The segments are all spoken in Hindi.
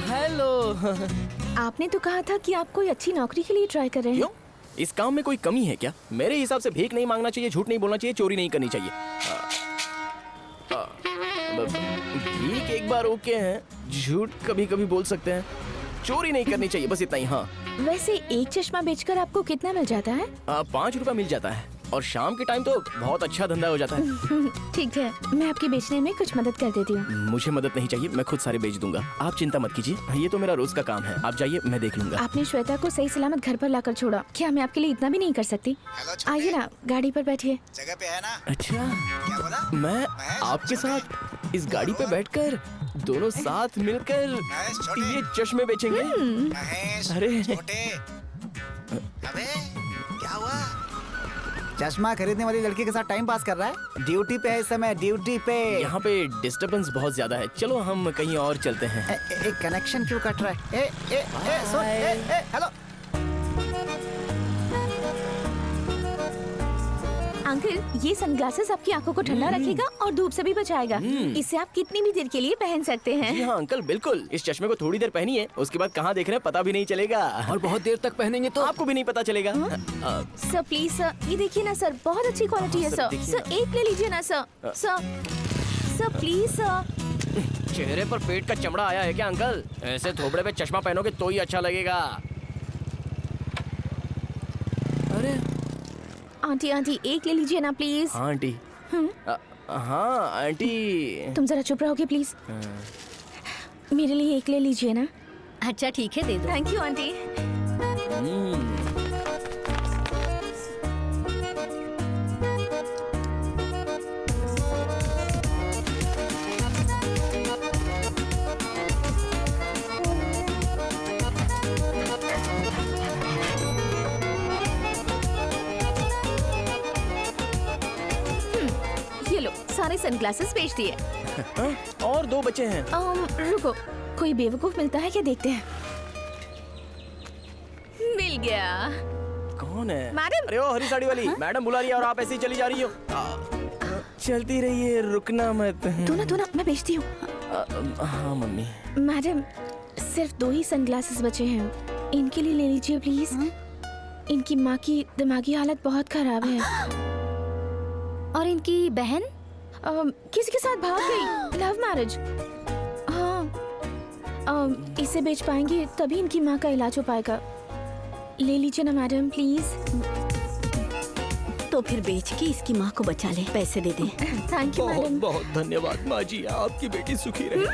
हेलो। आपने तो कहा था कि आप कोई अच्छी नौकरी के लिए ट्राई कर रहे हैं। क्यों? इस काम में कोई कमी है क्या? मेरे हिसाब से भीख नहीं मांगना चाहिए, झूठ नहीं बोलना चाहिए, चोरी नहीं करनी चाहिए। भीख एक बार ओके है, झूठ कभी कभी बोल सकते हैं, चोरी नहीं करनी चाहिए, बस इतना ही। हाँ, वैसे एक चश्मा बेचकर आपको कितना मिल जाता है? 5 रुपया मिल जाता है और शाम के टाइम तो बहुत अच्छा धंधा हो जाता है। ठीक है, मैं आपके बेचने में कुछ मदद कर देती हूँ। मुझे मदद नहीं चाहिए, मैं खुद सारे बेच दूंगा, आप चिंता मत कीजिए, ये तो मेरा रोज का काम है। आप जाइए, मैं देख लूंगा। आपने श्वेता को सही सलामत घर पर लाकर छोड़ा, क्या मैं आपके लिए इतना भी नहीं कर सकती? आइए ना, गाड़ी पर बैठिए। जगह पे है ना? अच्छा, क्या बोला? मैं महेश, आपके साथ इस गाड़ी पे बैठकर दोनों साथ मिलकर महेश, छोटे। ये चश्मे बेचेंगे। महेश, अरे। छोटे। अबे क्या हुआ? चश्मा खरीदने वाली लड़की के साथ टाइम पास कर रहा है? ड्यूटी पे है इस समय, ड्यूटी पे। यहाँ पे डिस्टरबेंस बहुत ज्यादा है, चलो हम कहीं और चलते हैं। एक कनेक्शन क्यों कट रहा है? सुन, हेलो। अंकल, ये सनग्लासेस आपकी आंखों को ठंडा रखेगा और धूप से भी बचाएगा। इसे आप कितनी भी देर के लिए पहन सकते जी हैं। हाँ अंकल, बिल्कुल। इस चश्मे को थोड़ी देर पहनिए, उसके बाद कहाँ देख रहे हैं पता भी नहीं चलेगा, और बहुत देर तक पहनेंगे तो आपको भी नहीं पता चलेगा। सर प्लीज सर, ये देखिए ना सर, बहुत अच्छी क्वालिटी है सर, सर। देखिए सर एक ले लीजिए ना सर। Sir please sir. चेहरे पर पेट का चमड़ा आया है क्या अंकल? ऐसे थोबड़े पे चश्मा पहनोगे तो ही अच्छा लगेगा। अरे आंटी आंटी, एक ले लीजिए ना प्लीज। हाँ आंटी। हाँ आंटी। तुम जरा चुप रहोगे प्लीज? मेरे लिए एक ले लीजिए ना। अच्छा ठीक है, दे दो। Thank you aunty. ये लो, सारे सनग्लासेस बेच दिए। और 2 बचे हैं। रुको, कोई बेवकूफ मिलता है क्या, देखते हैं। मिल गया। कौन है? मैडम। अरे ओ हरी साड़ी वाली मैडम बुला रही है और आप ऐसे ही चली जा रही हो। चलती रहिए, रुकना मत। तू ना, मैं बेचती हूँ। हाँ मम्मी। मैडम, सिर्फ 2 ही सनग्लासेस बचे हैं, इनके लिए ले लीजिए प्लीज। इनकी माँ की दिमागी हालत बहुत खराब है। और इनकी बहन? किसी के साथ भाग गई, लव मैरिज। हाँ, इसे बेच पाएंगे तभी इनकी माँ का इलाज हो पाएगा। ले लीजिए ना मैडम प्लीज। तो फिर बेच के इसकी माँ को बचा ले, पैसे दे दे। थैंक यू बहुत मैडम। बहुत धन्यवाद माँ जी, आपकी बेटी सुखी रहे।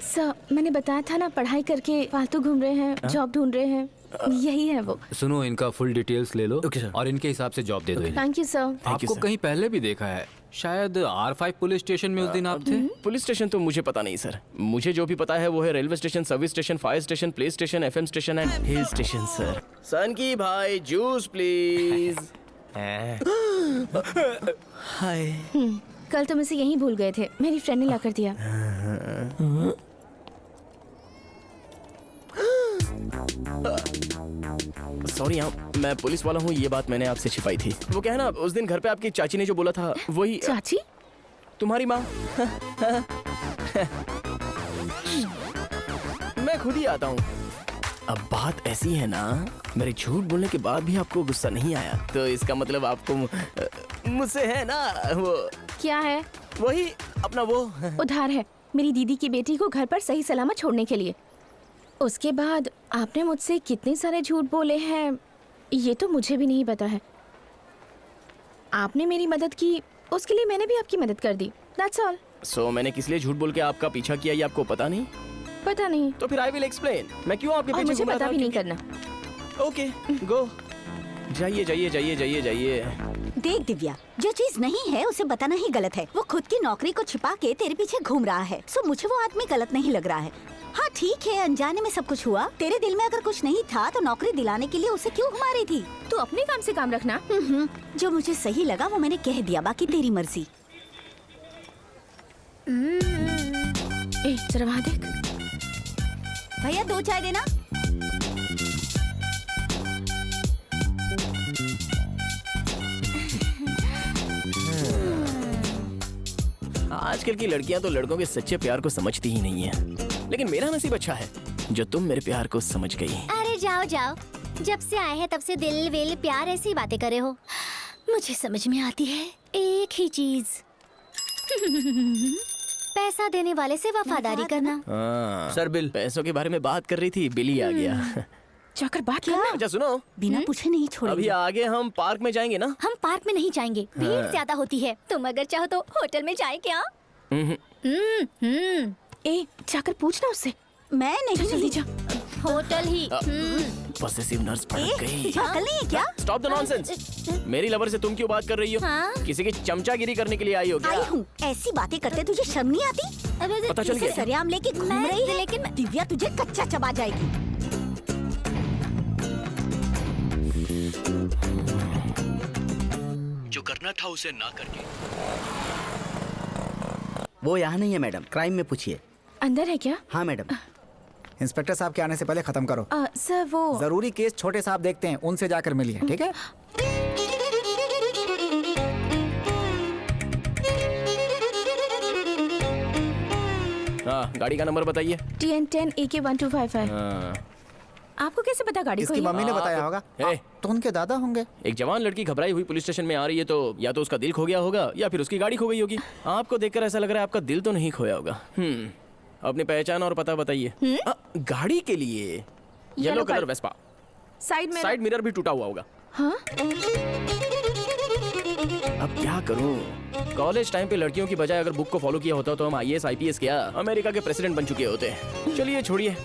सर, मैंने बताया था ना, पढ़ाई करके फालतू घूम रहे हैं, जॉब ढूंढ रहे हैं, यही है वो। सुनो, इनका फुल डिटेल्स ले लो। Okay sir. और इनके हिसाब से जॉब दे दो इन्हें। Thank you sir. आपको सर। कहीं पहले भी देखा है, शायद R5 पुलिस स्टेशन में उस दिन आप थे। पुलिस स्टेशन तो मुझे पता नहीं सर, मुझे जो भी पता है वो है railway station, service station, fire station, play station, FM station and hill station sir. सन की भाई जूस प्लीज। हाय। कल तुम इसे यहीं भूल गए थे, मेरी फ्रेंड ने ला कर दिया। सॉरी, मैं पुलिस वाला हूँ, ये बात मैंने आपसे छिपाई थी। वो क्या है ना, उस दिन घर पे आपकी चाची ने जो बोला था वही। चाची? तुम्हारी माँ। मैं खुद ही आता हूँ। अब बात ऐसी है ना, मेरे झूठ बोलने के बाद भी आपको गुस्सा नहीं आया, तो इसका मतलब आपको मुझसे है ना वो। क्या है? वही अपना वो। उधार है मेरी दीदी की बेटी को घर पर सही सलामत छोड़ने के लिए। उसके बाद आपने मुझसे कितने सारे झूठ बोले हैं, ये तो मुझे भी नहीं पता है। आपने मेरी मदद की, उसके लिए मैंने भी आपकी मदद कर दी। That's all। सो मैंने किस लिए झूठ बोल के आपका पीछा किया, ये आपको पता नहीं? पता नहीं। तो फिर आई विल एक्सप्लेन, मैं क्यों आपके और पीछे मुझे घूम रहा पता था, भी नहीं क्योंकि- करना। ओके गो, जाइए जाइए जाइए जाइए जाइए। देख दिव्या, जो चीज नहीं है उसे बताना ही गलत है। वो खुद की नौकरी को छिपा के तेरे पीछे घूम रहा है, सो मुझे वो आदमी गलत नहीं लग रहा है। हाँ ठीक है, अनजाने में सब कुछ हुआ। तेरे दिल में अगर कुछ नहीं था तो नौकरी दिलाने के लिए उसे क्यों घुमा रही थी? तू अपने काम से काम रखना। जो मुझे सही लगा वो मैंने कह दिया, बाकी तेरी मर्जी। ए जरा वहाँ देख। भैया 2 चाय देना। आजकल की लड़कियां तो लड़कों के सच्चे प्यार को समझती ही नहीं है, लेकिन मेरा नसीब अच्छा है जो तुम मेरे प्यार को समझ गई। अरे जाओ जाओ, जब से आए हैं तब से दिल विल प्यार ऐसी बातें करे हो। मुझे समझ में आती है एक ही चीज, पैसा देने वाले से वफादारी करना। हाँ, सर बिल। पैसों के बारे में बात कर रही थी, बिल ही आ गया। जाकर बात करना। अच्छा सुनो, बिना पूछे नहीं अभी छोड़ेंगे। आगे हम पार्क में जाएंगे ना? हम पार्क में नहीं जाएंगे, भीड़ ज्यादा होती है। तुम अगर चाहो तो होटल में जाए क्या? ए जाकर पूछना उससे। मैं नहीं। जल्दी जा। होटल ही। पॉसेसिव नर्स भड़क गई। तुझे अकल नहीं है क्या? Stop the nonsense. मेरी लवर से तुम क्यों बात कर रही हो? हाँ? किसी की चमचागिरी करने के लिए आई हो क्या? आई हूँ। ऐसी बातें करते तुझे शर्म नहीं आती? पता चल इसे गया। सरेआम लेके घूम रही है, लेकिन दिव्या तुझे कच्चा चबा जाएगी। जो करना था उसे ना करके। वो यहाँ नहीं है मैडम, क्राइम में पूछिए। अंदर है क्या? हाँ मैडम। इंस्पेक्टर साहब के आने से पहले खत्म करो। सर वो जरूरी केस छोटे साहब देखते हैं, उनसे जाकर मिलिए, ठीक है? हाँ, गाड़ी का नंबर बताइए। TN10 AK1255 है। हाँ। आपको कैसे पता गाड़ी को? इसकी मम्मी ने बताया तो- होगा। ए। तो उनके दादा होंगे। एक जवान लड़की घबराई हुई पुलिस स्टेशन में आ रही है, तो या तो उसका दिल खो गया होगा या फिर उसकी गाड़ी खो गई होगी। आपको देखकर ऐसा लग रहा है आपका दिल तो नहीं खोया होगा। अपनी पहचान और पता बताइए। गाड़ी के लिए येलो कलर वेस्पा, साइड में। साइड मिरर भी टूटा हुआ होगा। हाँ? अब क्या करूं? कॉलेज टाइम पे लड़कियों की बजाय अगर बुक को फॉलो किया होता तो हम IAS IPS क्या अमेरिका के प्रेसिडेंट बन चुके होते। चलिए छोड़िए,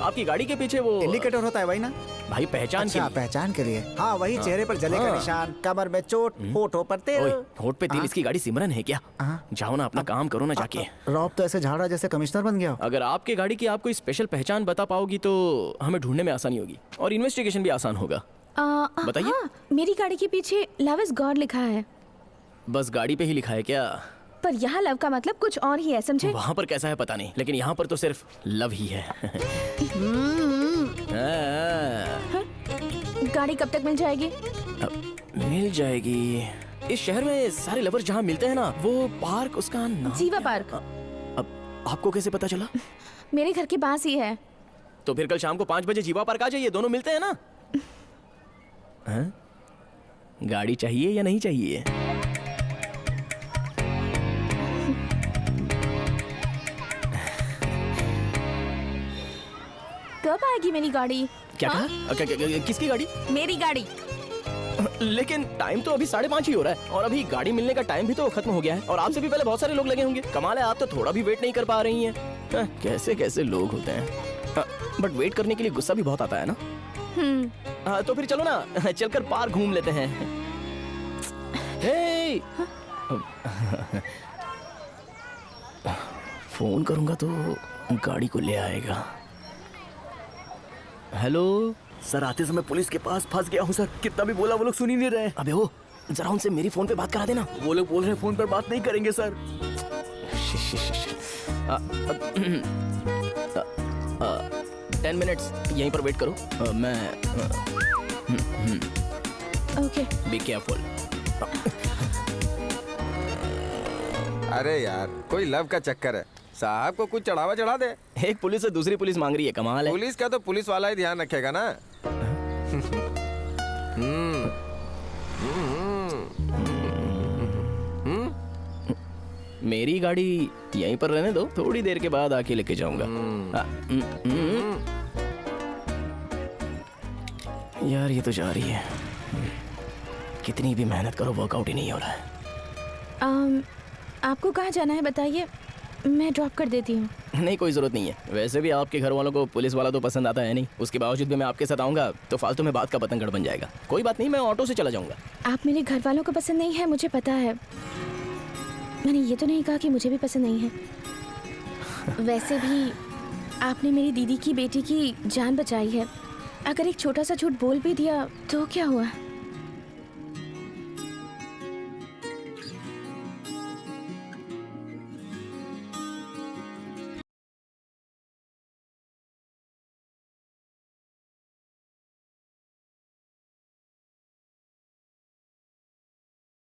आपकी गाड़ी के पीछे वो इंडिकेटर होता है वही ना? भाई पहचान के अच्छा, लिए। पहचान के लिए। हाँ, वही चेहरे पर जले का हाँ। निशान, कमर में चोट, होठों पर ओए, तेल। होठ पे तिल। इसकी गाड़ी सिमरन है क्या? हाँ। जाओ ना, अपना काम करो ना जाके। रॉब तो ऐसे झाड़ा जैसे कमिश्नर बन गया हो। अगर आपके गाड़ी की आप कोई स्पेशल पहचान बता पाओगी तो हमें ढूंढने में आसानी होगी और इन्वेस्टिगेशन भी आसान होगा। बताइए। हाँ, मेरी गाड़ी के पीछे लव इज गॉड लिखा है, बस गाड़ी पे ही लिखा है क्या? पर यहाँ लव का मतलब कुछ और ही है, समझे? वहाँ पर कैसा है पता नहीं, लेकिन यहाँ पर तो सिर्फ लव ही है। गाड़ी कब तक मिल जाएगी? मिल जाएगी। इस शहर में सारे लवर्स जहाँ मिलते हैं ना, वो पार्क, उसका नाम जीवा क्या? पार्क। अब आपको कैसे पता चला? मेरे घर के पास ही है। तो फिर कल शाम को 5 बजे जीवा पार्क आ जाइए, दोनों मिलते हैं ना। हाँ? गाड़ी चाहिए या नहीं चाहिए? कब आएगी मेरी गाड़ी? क्या हाँ? कहा? किसकी गाड़ी? मेरी गाड़ी। लेकिन टाइम तो अभी 5:30 ही हो रहा है और अभी गाड़ी मिलने का टाइम भी तो खत्म हो गया है और आपसे भी पहले बहुत सारे लोग लगे होंगे। कमाल है, आप तो थोड़ा भी वेट नहीं कर पा रही हैं। कैसे कैसे लोग होते हैं। बट वेट करने के लिए गुस्सा भी बहुत आता है ना। तो फिर चलो ना, चलकर पार्क घूम लेते हैं। हे! फोन करूंगा तो गाड़ी को ले आएगा। हेलो सर, आते समय पुलिस के पास फंस गया हूँ सर। कितना भी बोला वो लोग सुन ही नहीं रहे। अबे वो जरा उनसे मेरी फोन पे बात करा देना। वो लोग बोल रहे हैं फोन पर बात नहीं करेंगे सर। 10 मिनट्स यहीं पर वेट करो। मैं ओके। Be careful. अरे यार, कोई लव का चक्कर है। साहब को कुछ चढ़ावा चढ़ा दे। एक पुलिस से दूसरी पुलिस मांग रही है, कमाल है। पुलिस का तो पुलिस वाला ही ध्यान रखेगा ना। मेरी गाड़ी यहीं पर रहने दो, थोड़ी देर के बाद आके लेके जाऊंगा। यार ये तो जा रही है, कितनी भी मेहनत करो वर्कआउट ही नहीं हो रहा है। आपको कहाँ जाना है बताइए, मैं ड्रॉप कर देती हूँ। नहीं, कोई जरूरत नहीं है। वैसे भी आपके घर वालों को पुलिस वाला तो पसंद आता है नहीं, उसके बावजूद भी मैं आपके साथ आऊंगा तो फालतू में बात का बतंगड़ बन जाएगा। कोई बात नहीं, मैं ऑटो से चला जाऊंगा। आप मेरे घर वालों को पसंद नहीं है, मुझे पता है। मैंने ये तो नहीं कहा कि मुझे भी पसंद नहीं है। वैसे भी आपने मेरी दीदी की बेटी की जान बचाई है। अगर एक छोटा सा झूठ बोल भी दिया तो क्या हुआ?